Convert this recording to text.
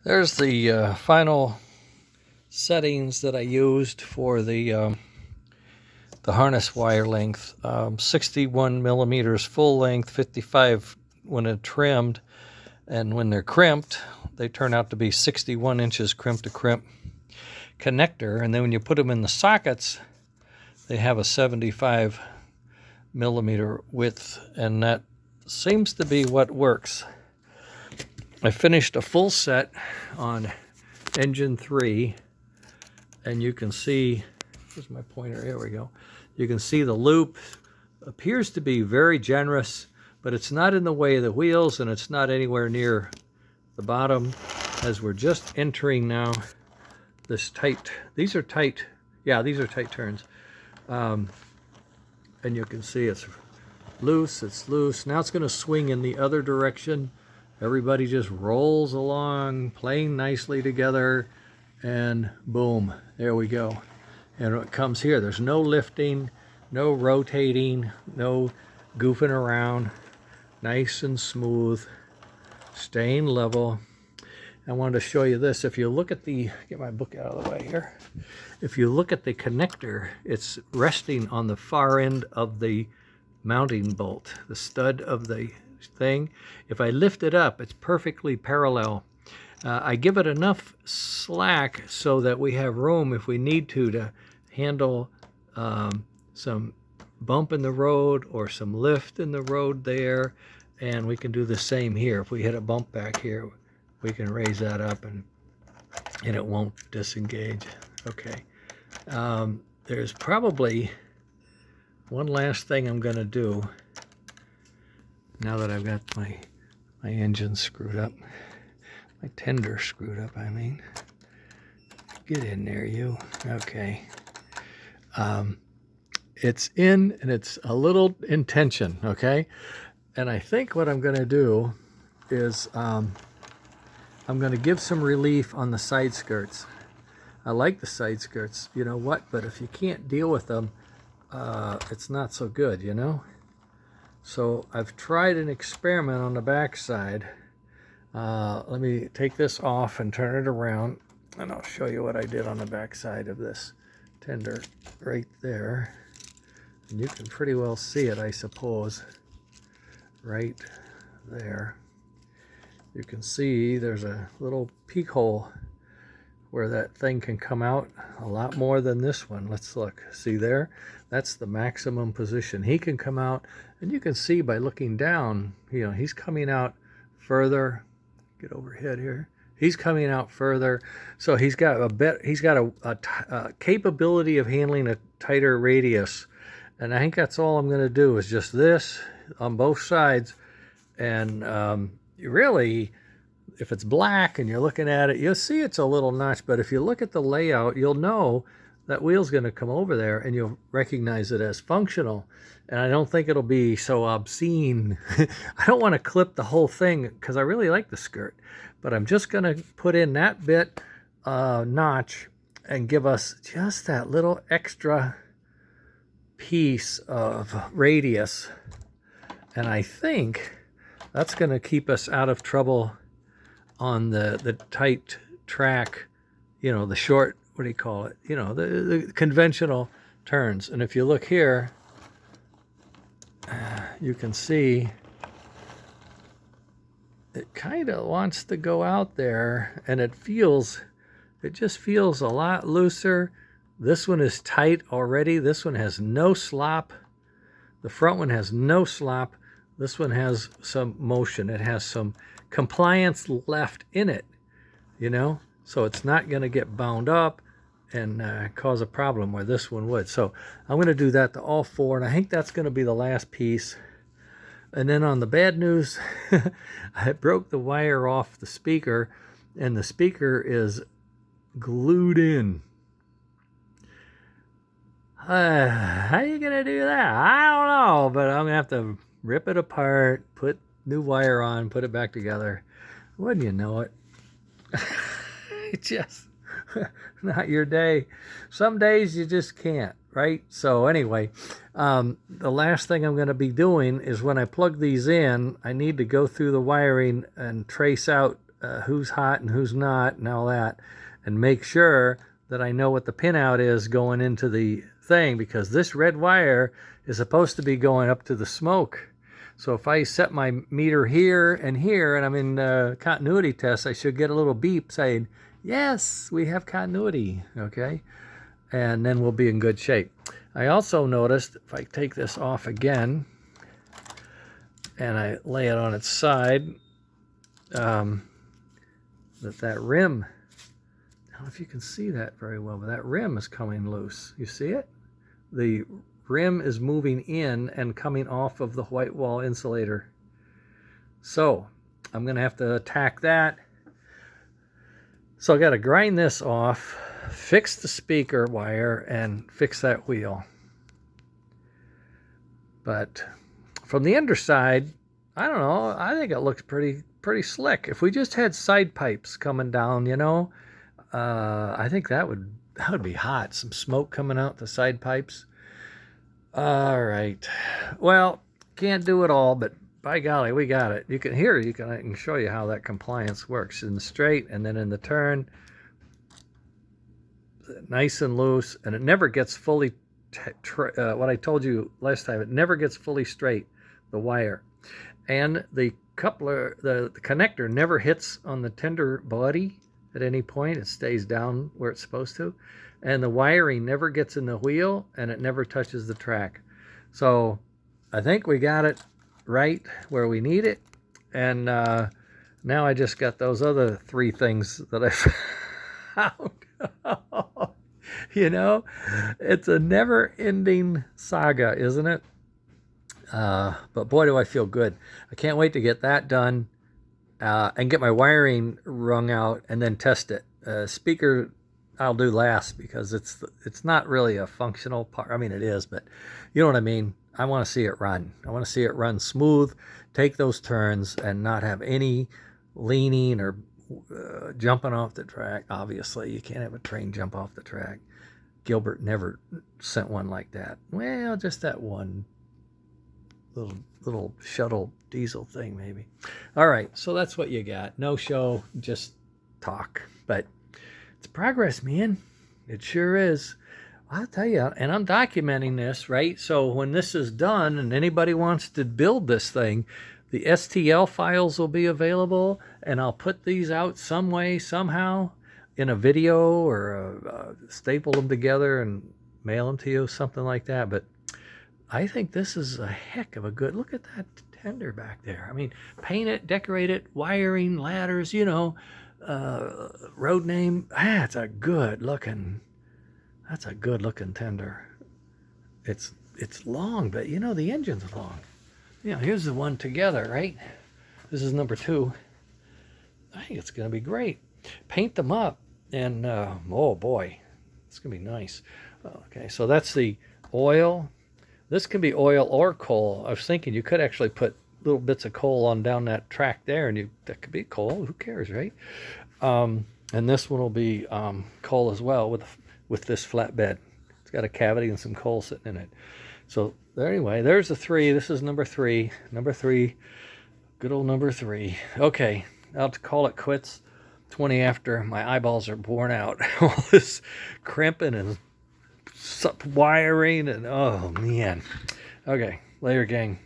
There's the final settings that I used for the harness wire length. 61 millimeters full length, 55 when they're trimmed, and when they're crimped, they turn out to be 61 inches crimp to crimp connector. And then when you put them in the sockets, they have a 75 millimeter width, and that seems to be what works. I finished a full set on engine 3, and you can see, here's my pointer, here we go. You can see the loop appears to be very generous, but it's not in the way of the wheels, and it's not anywhere near the bottom, as we're just entering now this tight, these are tight turns. And you can see it's loose. Now it's going to swing in the other direction. Everybody just rolls along, playing nicely together, and boom, there we go. And it comes here. There's no lifting, no rotating, no goofing around. Nice and smooth, staying level. I wanted to show you this. If you look at the, get my book out of the way here. If you look at the connector, it's resting on the far end of the mounting bolt, the stud of the thing. If I lift it up, it's perfectly parallel. I give it enough slack so that we have room if we need to handle some bump in the road or some lift in the road there. And we can do the same here. If we hit a bump back here, we can raise that up and it won't disengage. Okay. There's probably one last thing I'm going to do now that I've got my engine screwed up. My tender screwed up, I mean. Get in there, you. Okay. It's in, and it's a little in tension, okay? And I think what I'm going to do is I'm going to give some relief on the side skirts. I like the side skirts, you know what? But if you can't deal with them, it's not so good, you know? So I've tried an experiment on the back side. Let me take this off and turn it around, and I'll show you what I did on the back side of this tender right there. And you can pretty well see it, I suppose, right there. You can see there's a little peek hole where that thing can come out a lot more than this one. Let's look. See there? That's the maximum position. He can come out, and you can see by looking down, you know, he's coming out further. Get overhead here. He's coming out further. So he's got a capability of handling a tighter radius. And I think that's all I'm going to do is just this on both sides. And really, if it's black and you're looking at it, you'll see it's a little notch. But if you look at the layout, you'll know that wheel's going to come over there, and you'll recognize it as functional. And I don't think it'll be so obscene. I don't want to clip the whole thing because I really like the skirt. But I'm just going to put in that bit notch and give us just that little extra piece of radius. And I think that's going to keep us out of trouble on the tight track, you know, the short, what do you call it? You know, the conventional turns. And if you look here, you can see it kind of wants to go out there, and it just feels a lot looser. This one is tight already. This one has no slop. The front one has no slop. This one has some motion. It has some compliance left in it, you know, so it's not going to get bound up and cause a problem where this one would. So I'm going to do that to all four, and I think that's going to be the last piece. And then on the bad news, I broke the wire off the speaker, and the speaker is glued in. How are you going to do that? I don't know, but I'm going to have to rip it apart, put new wire on, put it back together. Wouldn't you know it? It's just not your day. Some days you just can't, right? So anyway, the last thing I'm going to be doing is when I plug these in, I need to go through the wiring and trace out who's hot and who's not and all that, and make sure that I know what the pinout is going into the thing, because this red wire is supposed to be going up to the smoke. So if I set my meter here and here, and I'm in continuity test, I should get a little beep saying, yes, we have continuity, okay? And then we'll be in good shape. I also noticed, if I take this off again, and I lay it on its side, that rim, I don't know if you can see that very well, but that rim is coming loose. You see it? The rim is moving in and coming off of the white wall insulator. So I'm going to have to attack that. So I got to grind this off, fix the speaker wire, and fix that wheel. But from the underside, I don't know, I think it looks pretty slick. If we just had side pipes coming down, you know, I think that would be hot. Some smoke coming out the side pipes. All right. Well, can't do it all, but by golly, we got it. You can hear, I can show you how that compliance works in the straight and then in the turn. Nice and loose, and it never gets fully, what I told you last time, it never gets fully straight, the wire. And the coupler, the connector never hits on the tender body at any point. It stays down where it's supposed to. And the wiring never gets in the wheel, and it never touches the track. So I think we got it right where we need it. And now I just got those other three things that I found. You know, it's a never-ending saga, isn't it? But boy, do I feel good. I can't wait to get that done and get my wiring wrung out and then test it. Speaker I'll do last, because it's not really a functional part. I mean, it is, but you know what I mean. I want to see it run. I want to see it run smooth, take those turns, and not have any leaning or jumping off the track. Obviously, you can't have a train jump off the track. Gilbert never sent one like that. Well, just that one little shuttle diesel thing, maybe. All right, so that's what you got. No show, just talk. But it's progress, man. It sure is. I'll tell you, and I'm documenting this, right? So when this is done and anybody wants to build this thing, the STL files will be available, and I'll put these out some way, somehow, in a video, or staple them together and mail them to you, something like that. But I think this is a heck of a good, look at that tender back there. I mean, paint it, decorate it, wiring, ladders, you know, road name. That's a good looking tender. It's long, but you know, the engine's long. You know, here's the one together, right? This is number 2. I think it's going to be great. Paint them up, and oh boy, it's going to be nice. Okay, so that's the oil. This can be oil or coal. I was thinking you could actually put little bits of coal on down that track there, and that could be coal. Who cares, right? And this one will be coal as well with this flatbed. It's got a cavity and some coal sitting in it. So anyway, there's the 3. This is number 3. Number 3. Good old number 3. Okay, I'll call it quits. 20 after. My eyeballs are worn out. All this crimping and wiring and oh man. Okay, later gang.